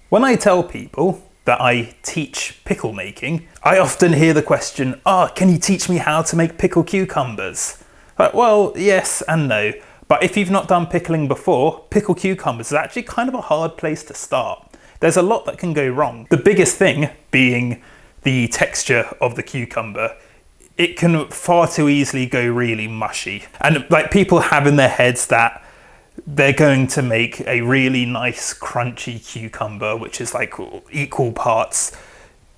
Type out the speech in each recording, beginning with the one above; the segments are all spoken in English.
When I tell people that I teach pickle making, I often hear the question, can you teach me how to make pickle cucumbers? Like, well, yes and no. But if you've not done pickling before, pickle cucumbers is actually kind of a hard place to start. There's a lot that can go wrong. The biggest thing being the texture of the cucumber. It can far too easily go really mushy. And like, people have in their heads that they're going to make a really nice crunchy cucumber, which is like equal parts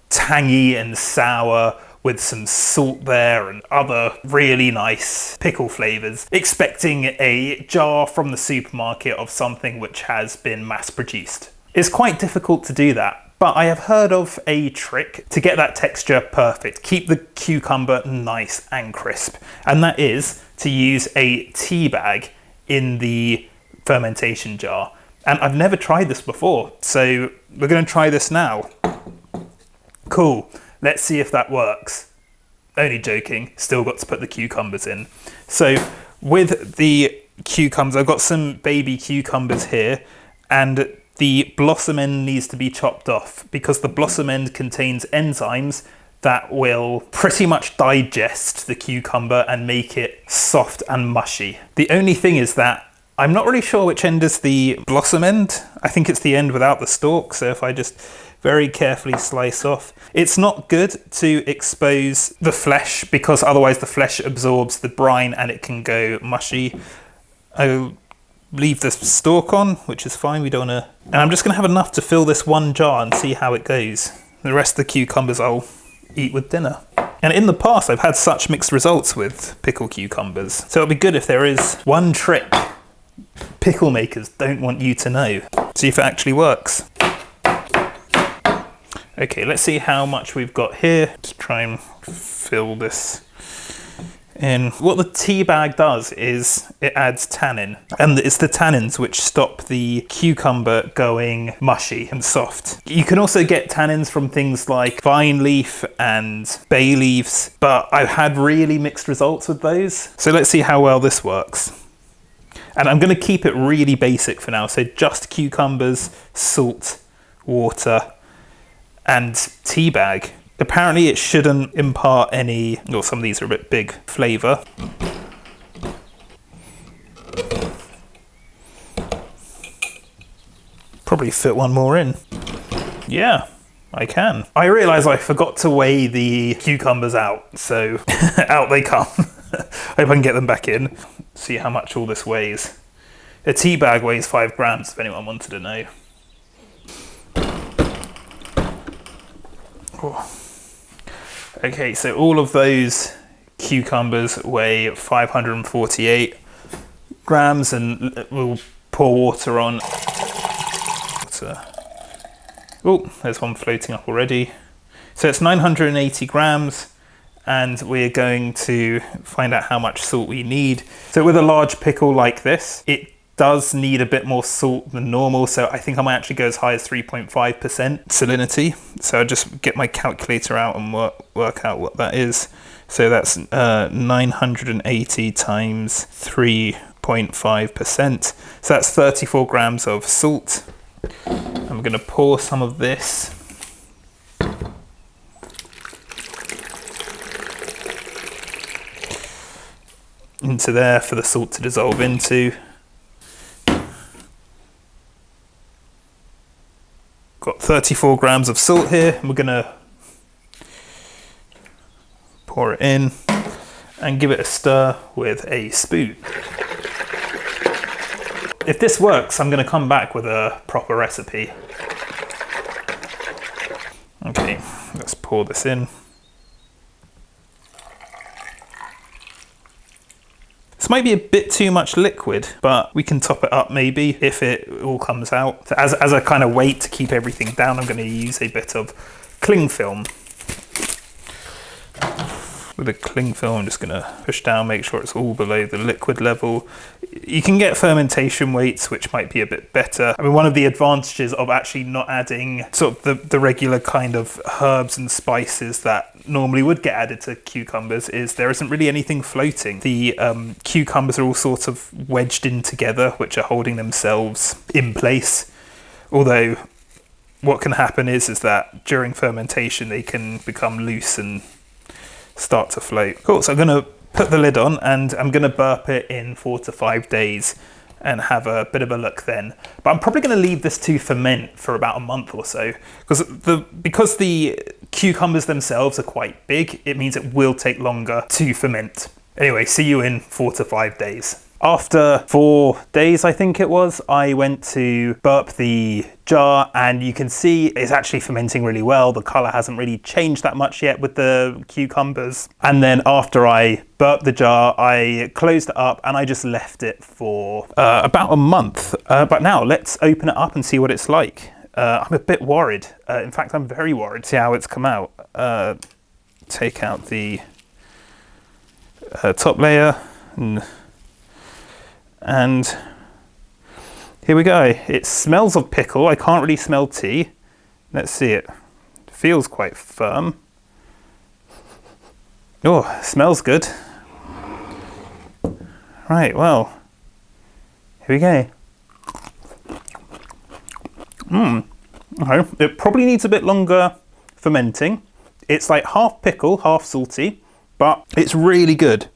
tangy and sour with some salt there and other really nice pickle flavors, expecting a jar from the supermarket of something which has been mass produced. It's quite difficult to do that, but I have heard of a trick to get that texture perfect, keep the cucumber nice and crisp, and that is to use a tea bag in the fermentation jar. And I've never tried this before, so we're going to try this now. Cool, let's see if that works. Only joking, still got to put the cucumbers in. So with the cucumbers, I've got some baby cucumbers here, and the blossom end needs to be chopped off because the blossom end contains enzymes that will pretty much digest the cucumber and make it soft and mushy. The only thing is that I'm not really sure which end is the blossom end. I think it's the end without the stalk, so if I just very carefully slice off. It's not good to expose the flesh because otherwise the flesh absorbs the brine and it can go mushy. I'll leave the stalk on, which is fine, we don't want to... And I'm just going to have enough to fill this one jar and see how it goes. The rest of the cucumbers I'll eat with dinner. And in the past I've had such mixed results with pickle cucumbers. So it'll be good if there is one trick pickle makers don't want you to know. See if it actually works. Okay, let's see how much we've got here. Let's try and fill this in. What the tea bag does is it adds tannin, and it's the tannins which stop the cucumber going mushy and soft. You can also get tannins from things like vine leaf and bay leaves, but I've had really mixed results with those. So let's see how well this works. And I'm going to keep it really basic for now, so just cucumbers, salt, water, and tea bag. Apparently it shouldn't impart any, well, some of these are a bit big, flavour. Probably fit one more in. Yeah, I can. I realise I forgot to weigh the cucumbers out, so out they come. Hope I can get them back in. See how much all this weighs. A tea bag weighs 5 grams, if anyone wanted to know. Oh. Okay, so all of those cucumbers weigh 548 grams, and we'll pour water on. Oh, there's one floating up already. So it's 980 grams, and we're going to find out how much salt we need. So with a large pickle like this, it does need a bit more salt than normal, so I think I might actually go as high as 3.5% salinity. So I'll just get my calculator out and work out what that is. So that's 980 times 3.5%. So that's 34 grams of salt. I'm going to pour some of this into there for the salt to dissolve into. Got 34 grams of salt here, and we're gonna pour it in and give it a stir with a spoon. If this works, I'm gonna come back with a proper recipe. Okay, let's pour this in. This might be a bit too much liquid, but we can top it up maybe if it all comes out. So as a kind of weight to keep everything down, I'm going to use a bit of cling film. With a cling film, I'm just going to push down, make sure it's all below the liquid level. You can get fermentation weights, which might be a bit better. I mean, one of the advantages of actually not adding sort of the regular kind of herbs and spices that normally would get added to cucumbers is there isn't really anything floating. The cucumbers are all sort of wedged in together, which are holding themselves in place. Although what can happen is that during fermentation they can become loose and start to float. Cool, so I'm going to put the lid on and I'm going to burp it in 4 to 5 days and have a bit of a look then. But I'm probably going to leave this to ferment for about a month or so, because the cucumbers themselves are quite big, it means it will take longer to ferment. Anyway, see you in 4 to 5 days. After 4 days, I think it was, I went to burp the jar and you can see it's actually fermenting really well. The color hasn't really changed that much yet with the cucumbers. And then after I burped the jar, I closed it up and I just left it for about a month. But now let's open it up and see what it's like. I'm a bit worried. In fact, I'm very worried. See how it's come out. Take out the top layer and here we go. It smells of pickle. I can't really smell tea. Let's see it. It feels quite firm. Oh, smells good. Right, well, here we go. Okay. It probably needs a bit longer fermenting. It's like half pickle, half salty, but it's really good.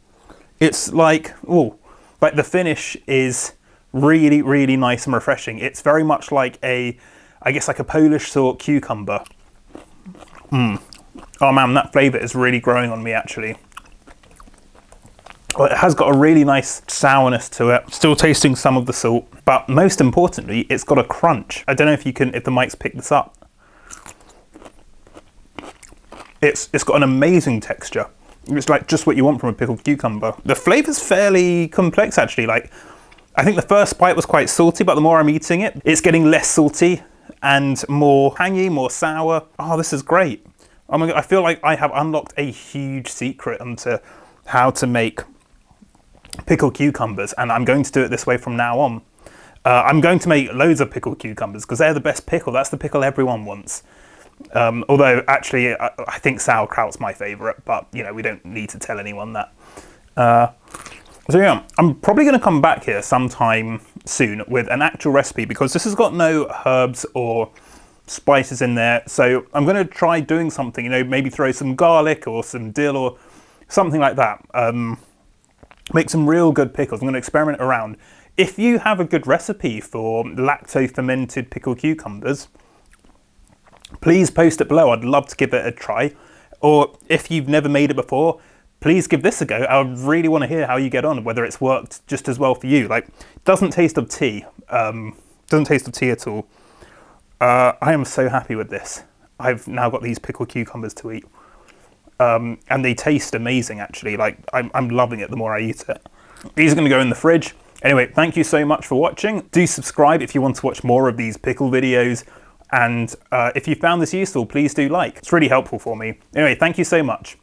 It's like, oh, like the finish is really, really nice and refreshing. It's very much like I guess like a Polish sort cucumber. Oh man, that flavour is really growing on me actually. Well, it has got a really nice sourness to it. Still tasting some of the salt, but most importantly, it's got a crunch. I don't know if the mics pick this up. It's got an amazing texture. It's like just what you want from a pickled cucumber. The flavour's fairly complex actually. Like, I think the first bite was quite salty, but the more I'm eating it, it's getting less salty and more tangy, more sour. Oh, this is great. Oh my God, I feel like I have unlocked a huge secret into how to make pickled cucumbers, and I'm going to do it this way from now on. I'm going to make loads of pickled cucumbers because they're the best pickle. That's the pickle everyone wants. Although actually I think sauerkraut's my favourite, but you know, we don't need to tell anyone that. So yeah, I'm probably going to come back here sometime soon with an actual recipe because this has got no herbs or spices in there. So I'm going to try doing something, you know, maybe throw some garlic or some dill or something like that. Make some real good pickles. I'm going to experiment around. If you have a good recipe for lacto fermented pickled cucumbers, please post it below. I'd love to give it a try. Or if you've never made it before, please give this a go. I really want to hear how you get on, whether it's worked just as well for you. Like, it doesn't taste of tea. Doesn't taste of tea at all. I am so happy with this. I've now got these pickled cucumbers to eat. And they taste amazing actually. Like, I'm loving it the more I eat it. These are going to go in the fridge. Anyway, thank you so much for watching. Do subscribe if you want to watch more of these pickle videos. And if you found this useful, please do like. It's really helpful for me. Anyway, thank you so much.